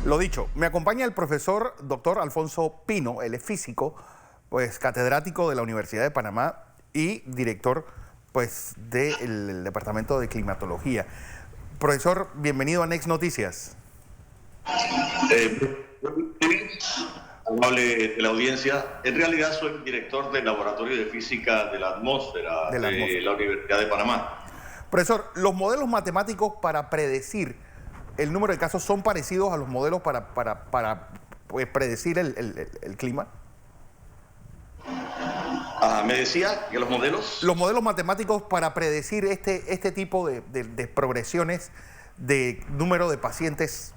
Lo dicho, me acompaña el profesor doctor Alfonso Pino, él es físico, pues catedrático de la Universidad de Panamá y director pues del Departamento de Climatología. Profesor, bienvenido a Next Noticias. Amable de la audiencia, en realidad soy director del Laboratorio de Física de la Atmósfera de la Universidad de Panamá. Profesor, ¿los modelos matemáticos para predecir el número de casos son parecidos a los modelos para pues, predecir el clima? Me decía que los modelos... Los modelos matemáticos para predecir este tipo de progresiones de número de pacientes,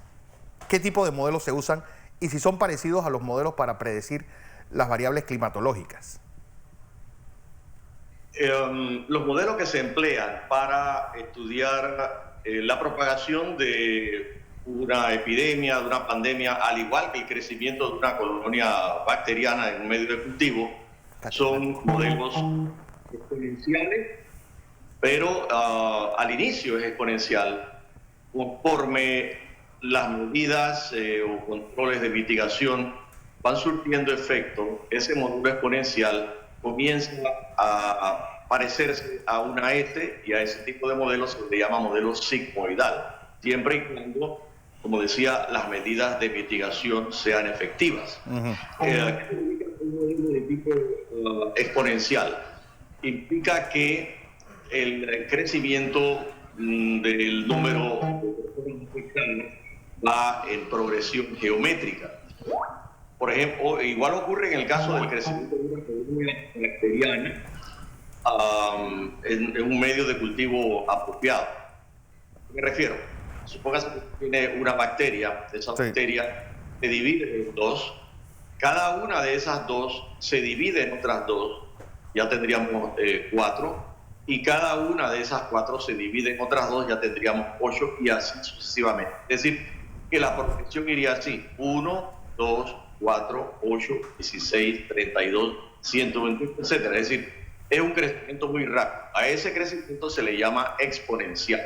¿qué tipo de modelos se usan? Y si son parecidos a los modelos para predecir las variables climatológicas. Los modelos que se emplean para estudiar la propagación de una epidemia, de una pandemia, al igual que el crecimiento de una colonia bacteriana en un medio de cultivo, son modelos exponenciales, pero al inicio es exponencial. Conforme las medidas o controles de mitigación van surtiendo efecto, ese módulo exponencial comienza a parecerse a una S, y a ese tipo de modelos se le llama modelo sigmoidal, siempre y cuando, como decía, las medidas de mitigación sean efectivas. ¿Qué significa un modelo de tipo exponencial? Implica que el crecimiento del número de infectados va en progresión geométrica. Por ejemplo, igual ocurre en el caso del crecimiento de una colonia bacteriana en un medio de cultivo apropiado. ¿A qué me refiero? Supóngase que tiene una bacteria, esa bacteria se divide en dos, cada una de esas dos se divide en otras dos, ya tendríamos 4, y cada una de esas 4 se divide en otras dos, ya tendríamos 8, y así sucesivamente. Es decir, que la progresión iría así: 1, 2, 4, 8, 16, 32, 128, etc. Es decir, es un crecimiento muy rápido. A ese crecimiento se le llama exponencial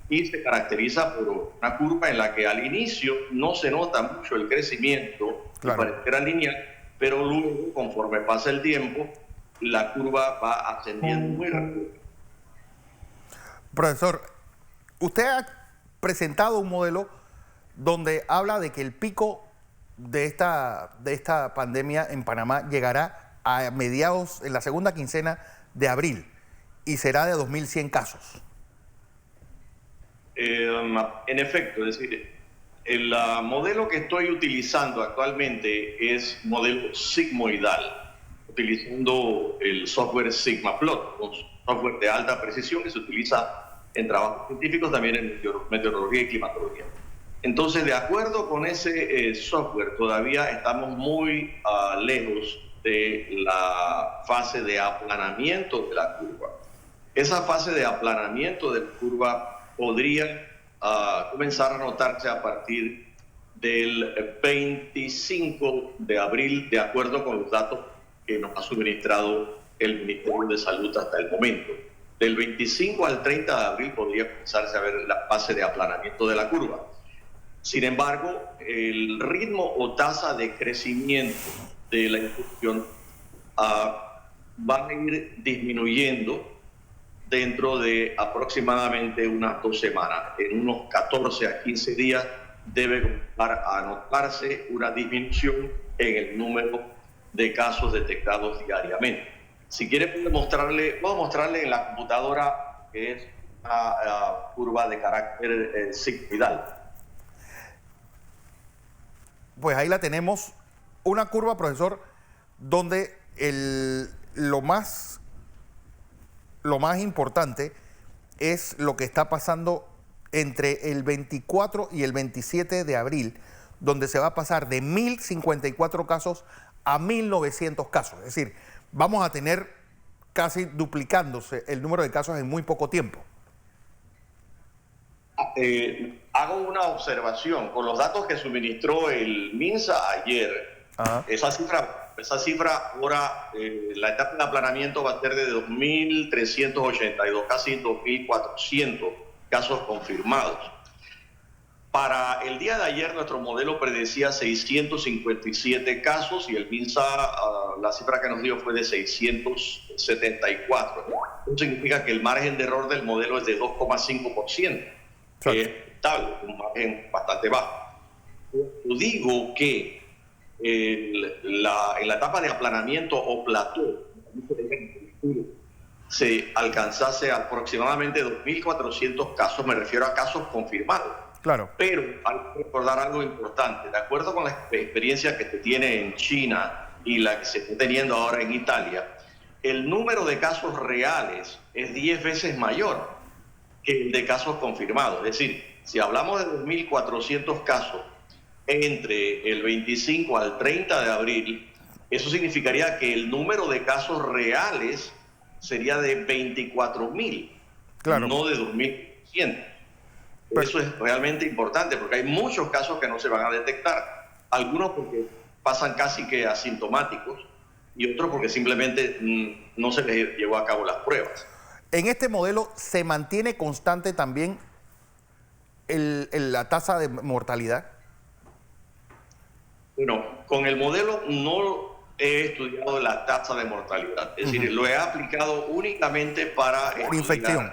y se caracteriza por una curva en la que al inicio no se nota mucho el crecimiento, pareciera lineal, pero luego, conforme pasa el tiempo, la curva va ascendiendo muy rápido. Profesor, usted ha presentado un modelo donde habla de que el pico de esta pandemia en Panamá llegará a mediados, en la segunda quincena de abril, y será de 2.100 casos. En efecto, es decir, el modelo que estoy utilizando actualmente es modelo sigmoidal, utilizando el software SigmaPlot, un software de alta precisión que se utiliza en trabajos científicos, también en meteorología y climatología. Entonces, de acuerdo con ese software, todavía estamos muy lejos de la fase de aplanamiento de la curva. Esa fase de aplanamiento de la curva podría comenzar a notarse a partir del 25 de abril, de acuerdo con los datos que nos ha suministrado el Ministerio de Salud hasta el momento. Del 25 al 30 de abril podría comenzarse a ver la fase de aplanamiento de la curva. Sin embargo, el ritmo o tasa de crecimiento de la infección va a ir disminuyendo dentro de aproximadamente unas 2 semanas. En unos 14 a 15 días debe comenzar a notarse una disminución en el número de casos detectados diariamente. Si quiere, puedo mostrarle en la computadora, que es una curva de carácter sigmoidal. Pues ahí la tenemos, una curva, profesor, donde lo más importante es lo que está pasando entre el 24 y el 27 de abril, donde se va a pasar de 1.054 casos a 1.900 casos. Es decir, vamos a tener casi duplicándose el número de casos en muy poco tiempo. Hago una observación. Con los datos que suministró el MINSA ayer, esa cifra ahora, la etapa de aplanamiento va a ser de 2.382, casi 2.400 casos confirmados. Para el día de ayer, nuestro modelo predecía 657 casos y el MINSA, la cifra que nos dio fue de 674. Eso significa que el margen de error del modelo es de 2,5%, que es estable, un margen bastante bajo. Yo digo que en la etapa de aplanamiento o plató, se alcanzase aproximadamente 2.400 casos, me refiero a casos confirmados. Claro. Pero hay que recordar algo importante. De acuerdo con la experiencia que se tiene en China y la que se está teniendo ahora en Italia, el número de casos reales es 10 veces mayor que el de casos confirmados. Es decir, si hablamos de 2.400 casos entre el 25 al 30 de abril, eso significaría que el número de casos reales sería de 24.000, claro, no de 2.100. Eso es realmente importante porque hay muchos casos que no se van a detectar. Algunos porque pasan casi que asintomáticos y otros porque simplemente no se les llevó a cabo las pruebas. En este modelo se mantiene constante también la tasa de mortalidad. Bueno, con el modelo no he estudiado la tasa de mortalidad. Es decir, lo he aplicado únicamente para infección.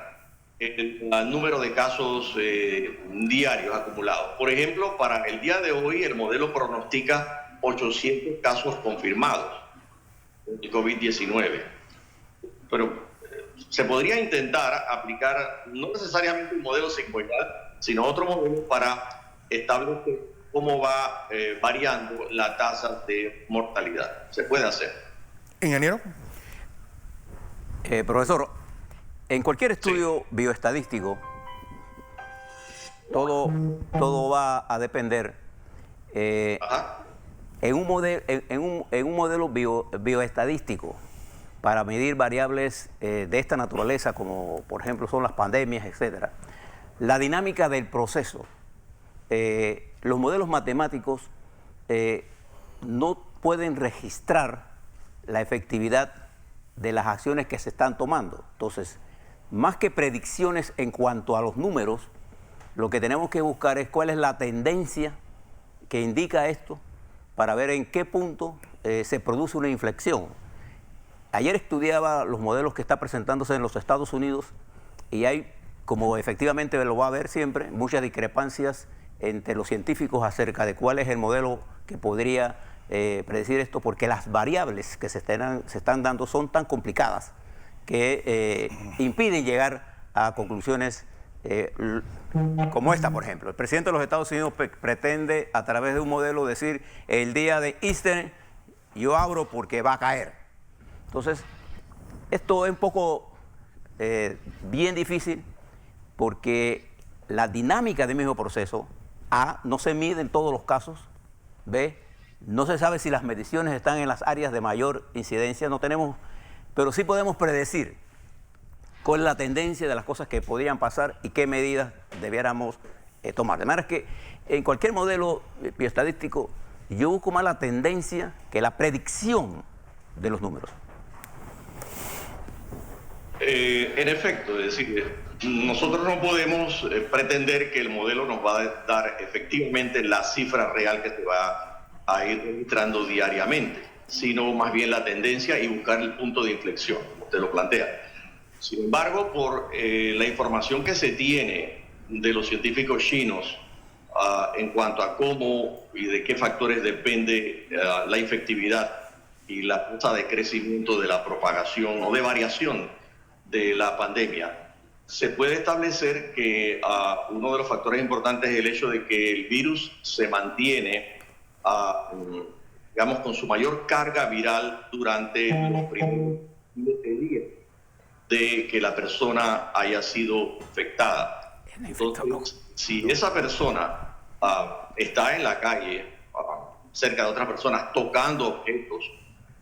El número de casos diarios acumulados. Por ejemplo, para el día de hoy el modelo pronostica 800 casos confirmados de COVID-19. Pero se podría intentar aplicar no necesariamente un modelo sigmoidal, sino otro modelo para establecer cómo va variando la tasa de mortalidad. Se puede hacer. Ingeniero. Profesor, en cualquier estudio bioestadístico, todo va a depender en un modelo bioestadístico para medir variables de esta naturaleza, como por ejemplo son las pandemias, etcétera. La dinámica del proceso. Los modelos matemáticos no pueden registrar la efectividad de las acciones que se están tomando. Entonces, más que predicciones en cuanto a los números, lo que tenemos que buscar es cuál es la tendencia que indica esto para ver en qué punto se produce una inflexión. Ayer estudiaba los modelos que están presentándose en los Estados Unidos y hay, como efectivamente lo va a haber siempre, muchas discrepancias entre los científicos acerca de cuál es el modelo que podría predecir esto, porque las variables que se están dando son tan complicadas que impiden llegar a conclusiones como esta, por ejemplo. El presidente de los Estados Unidos pretende a través de un modelo decir el día de Easter yo abro porque va a caer. Entonces, esto es un poco bien difícil porque la dinámica del mismo proceso, A, no se mide en todos los casos, B, no se sabe si las mediciones están en las áreas de mayor incidencia, no tenemos, pero sí podemos predecir cuál es la tendencia de las cosas que podrían pasar y qué medidas debiéramos tomar. De manera que en cualquier modelo bioestadístico yo busco más la tendencia que la predicción de los números. En efecto, es decir, nosotros no podemos pretender que el modelo nos va a dar efectivamente la cifra real que se va a ir registrando diariamente, sino más bien la tendencia y buscar el punto de inflexión, como usted lo plantea. Sin embargo, por la información que se tiene de los científicos chinos en cuanto a cómo y de qué factores depende la infectividad y la tasa de crecimiento de la propagación o de variación de la pandemia, se puede establecer que uno de los factores importantes es el hecho de que el virus se mantiene, digamos, con su mayor carga viral durante los primeros 7 días de que la persona haya sido infectada. Entonces, si esa persona está en la calle, cerca de otras personas, tocando objetos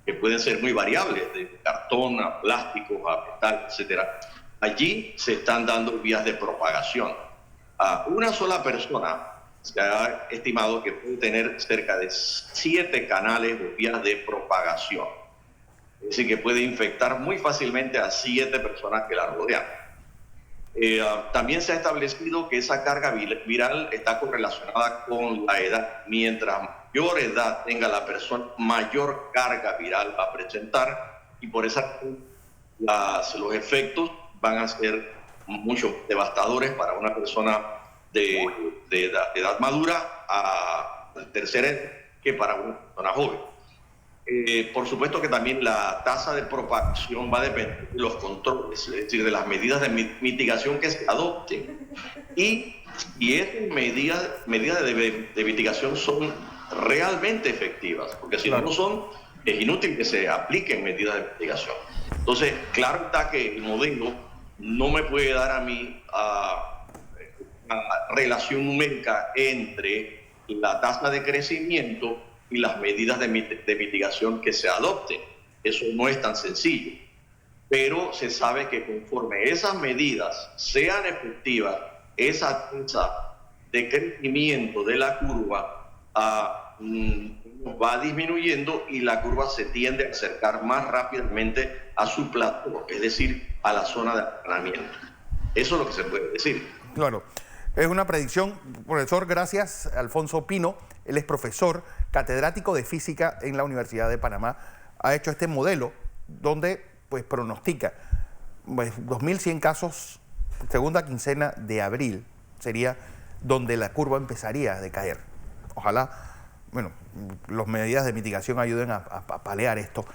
que pueden ser muy variables, de cartón a plástico, a metal, etcétera, allí se están dando vías de propagación. Una sola persona se ha estimado que puede tener cerca de 7 canales de vías de propagación. Es decir, que puede infectar muy fácilmente a 7 personas que la rodean. También se ha establecido que esa carga viral está correlacionada con la edad. Mientras mayor edad tenga la persona, mayor carga viral va a presentar, y por esa los efectos van a ser mucho devastadores para una persona de edad madura a tercera edad que para una persona joven. Por supuesto que también la tasa de propagación va a depender de los controles, es decir, de las medidas de mitigación que se adopten. Y esas medidas de mitigación son realmente efectivas, porque si no lo son, es inútil que se apliquen medidas de mitigación. Entonces, claro está que el modelo no me puede dar a mí una relación numérica entre la tasa de crecimiento y las medidas de mitigación que se adopten. Eso no es tan sencillo. Pero se sabe que conforme esas medidas sean efectivas, esa tasa de crecimiento de la curva va disminuyendo y la curva se tiende a acercar más rápidamente a su plató, es decir, a la zona de aplanamiento. Eso es lo que se puede decir. Claro. Es una predicción, profesor, gracias, Alfonso Pino. Él es profesor catedrático de física en la Universidad de Panamá. Ha hecho este modelo donde pues pronostica 2.100 casos, segunda quincena de abril, sería donde la curva empezaría a decaer. Ojalá, bueno, las medidas de mitigación ayuden a paliar esto.